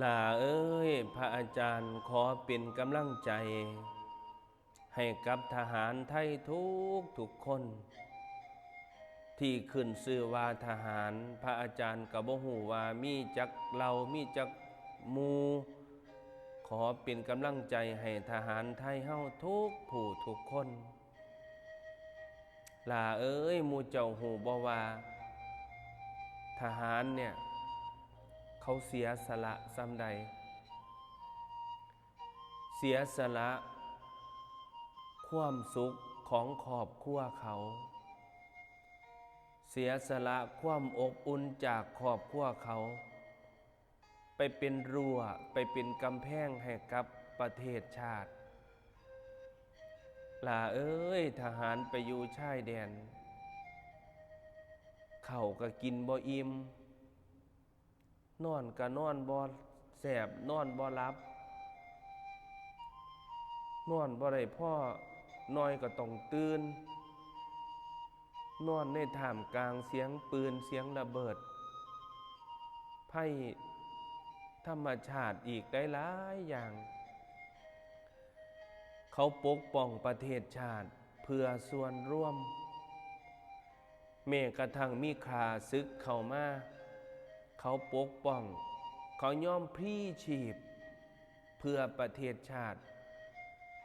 ล่าเอ้ยพระอาจารย์ขอเป็นกำลังใจให้กับทหารไทยทุกคน ที่ขึ้นชื่อว่าทหารพระอาจารย์ก็บ่ฮู้ว่ามีจักเรามีจักหมู่ขอเป็นกำลังใจให้ทหารไทยเฮาทุกผู้ทุกคนล่าเอ้ยหมู่เจ้าฮู้บ่ว่าทหารเนี่ยเขาเสียสละส่ำใดเสียสละความสุขของครอบครัวเขาเสียสละความอบอุ่นจากครอบครัวเขาไปเป็นรั้วไปเป็นกำแพงให้กับประเทศชาติล่าเอ้ยทหารไปอยู่ชายแดนข้าวก็กินบ่อิ่มนอนก็นอนบ่แซ่บนอนบ่หลับนอนบ่ได้พอน้อยก็ต้องตื่นนอนในท่ามกลางเสียงปืนเสียงระเบิดภัยธรรมชาติอีกได้หลายอย่างเขาปกป้องประเทศชาติเพื่อส่วนร่วมแม้กระทั่งมีข่าศึกเข้ามาเขาปกป้องเขายอมพลีชีพเพื่อประเทศชาติ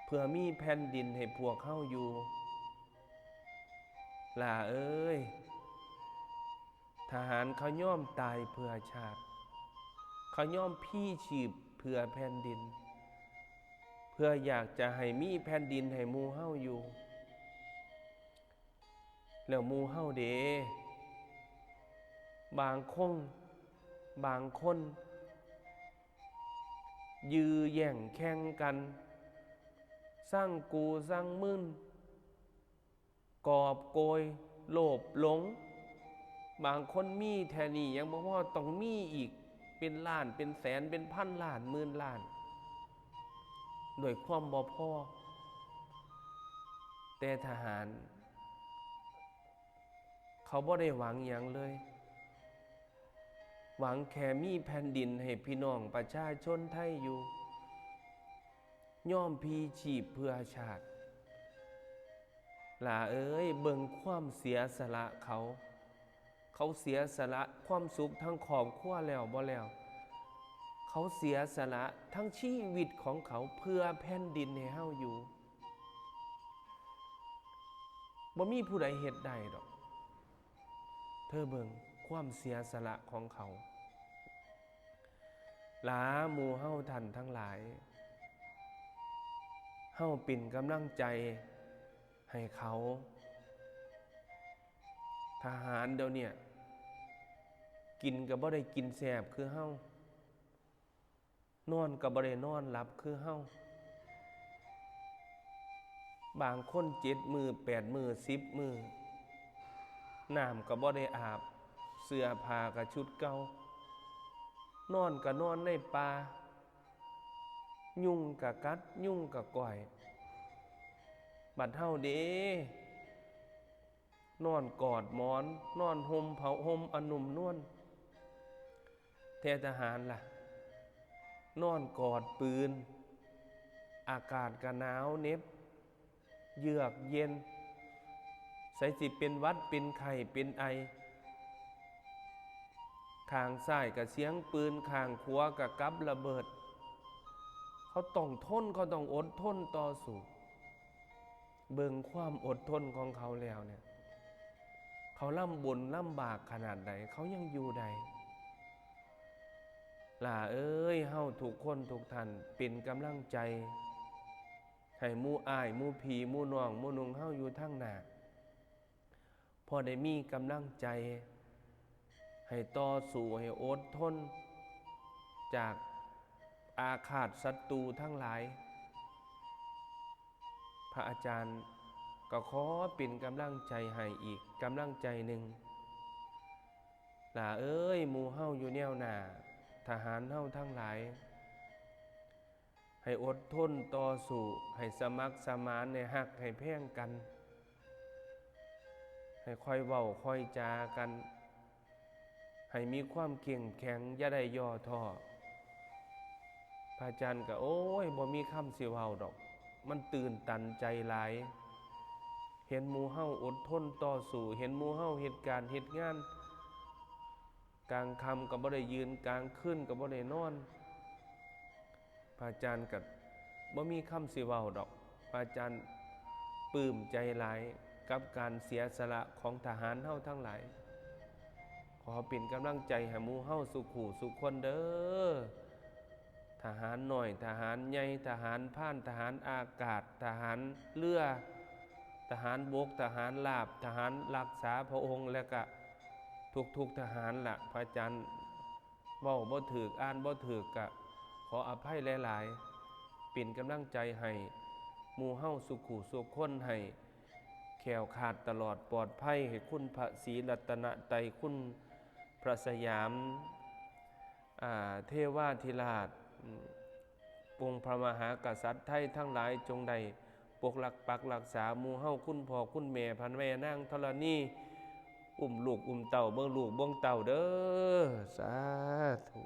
เพื่อมีแผ่นดินให้พวกเขาอยู่ล่าเอ้ยทหารเขายอมตายเพื่อชาติเขายอมพลีชีพเพื่อแผ่นดินเพื่ออยากจะให้มีแผ่นดินให้หมู่เฮาอยู่แล้วหมู่เฮาเด้บางคนยื้อแย่งแข่งกันสร้างกูสร้างมึนกอบโกยโลภหลงบางคนมีแท่นี้ยังบ่พอต้องมีอีกเป็นล้านเป็นแสนเป็นพันล้านหมื่นล้านโดยความบ่พอแต่ทหารเขาบ่ได้หวังหยังเลยหวังแค่มีแผ่นดินให้พี่น้องประชาชนไทยอยู่ย่อมพลีชีพเพื่อชาติล่าเอ้ยเบิ่งความเสียสละเขาเสียสละความสุขทั้งครอบครัวแล้วบ่แล้วเขาเสียสละทั้งชีวิตของเขาเพื่อแผ่นดินให้เฮาอยู่บ่มีผู้ใดเฮ็ดได้ดอกเธอเบิ่งความเสียสละของเขาหลาหมู่เฮาท่านทั้งหลายเฮาเป็นกำลังใจให้เขาทหารเดี๋ยวนี้กินก็บ่ได้กินแซ่บคือเฮานอนก็บ่ได้นอนหลับคือเฮาบางคน7 มื้อ8 มื้อ10 มื้อน้ำก็บ่ได้อาบเสื้อผ้าก็ชุดเก่านอนก็นอนในป่ายุงก็กัดยุงก็ก่อยบัดเฮาเด้นอนกอดหมอนนอนห่มเผาห่มอนุ่มนวลแต่ทหารล่ะนอนกอดปืนอากาศก็หนาวเหน็บเยือกเย็นใส่สิเป็นหวัดเป็นไข้เป็นไอข้างซ้ายก็เสียงปืนข้างขวาก็กับระเบิดเขาต้องทนเขาต้องอดทนต่อสู้เบิ่งความอดทนของเขาแล้วเนี่ยเขาลำบนลำบากขนาดใดเขายังอยู่ได้ล่าเอ้ยเฮาทุกคนทุกท่านเป็นกำลังใจให้หมู่อ้ายหมู่พี่หมู่น้องหมู่นุงเฮาอยู่ทางหน้าพอได้มีกำลังใจให้ต่อสู้ให้อดทนจากอาฆาตศัตรูทั้งหลายพระอาจารย์ก็ขอเป็นกำลังใจให้อีกกำลังใจหนึ่งล่ะเอ้ยหมู่เฮาอยู่แนวหน้าทหารเฮาทั้งหลายให้อดทนต่อสู้ให้สมัครสมานให้ฮักให้แพงกันให้ค่อยเว้าค่อยจากันให้มีความเข้มแข็งอย่าได้ย่อท้อ พระอาจารย์ก็โอ้ยบ่มีคำสิเว้าดอกมันตื่นตันใจหลายเห็นหมู่เฮาอดทนต่อสู้เห็นหมู่เฮาเฮ็ดการเฮ็ดงานกลางค่ำก็บ่ได้ยืนกลางคืนก็บ่ได้นอนพระอาจารย์ก็บ่มีคำสิเว้าดอกพระอาจารย์ปลื้มใจหลายกับการเสียสละของทหารเฮาทั้งหลายขอเป็นกำลังใจให้หมู่เฮาสุขุสุขคนเด้อทหารน้อยทหารใหญ่ทหารพรานทหารอากาศทหารเรือทหารบกทหารราบทหารรักษาพระองค์และก็ทุกทหารล่ะพระอาจารย์เว้าบ่ถูกอ่านบ่ถูกก็ขออภัยหลายๆเป็นกำลังใจให้หมู่เฮาสุขุสุขคนให้แขวขาดตลอดปลอดภัยให้คุณพระศรีรัตนตรัยคุณพระสยามเทวาธิราชองค์พระมหากษัตริย์ไทยทั้งหลายจงได้ปกปักรักษาหมู่เฮาคุณพ่อคุณแม่พันแม่นางธรณีอุ้มลูกอุ้มเต่าเบิ่งลูกเบิ่งเต่าเด้อสาธุ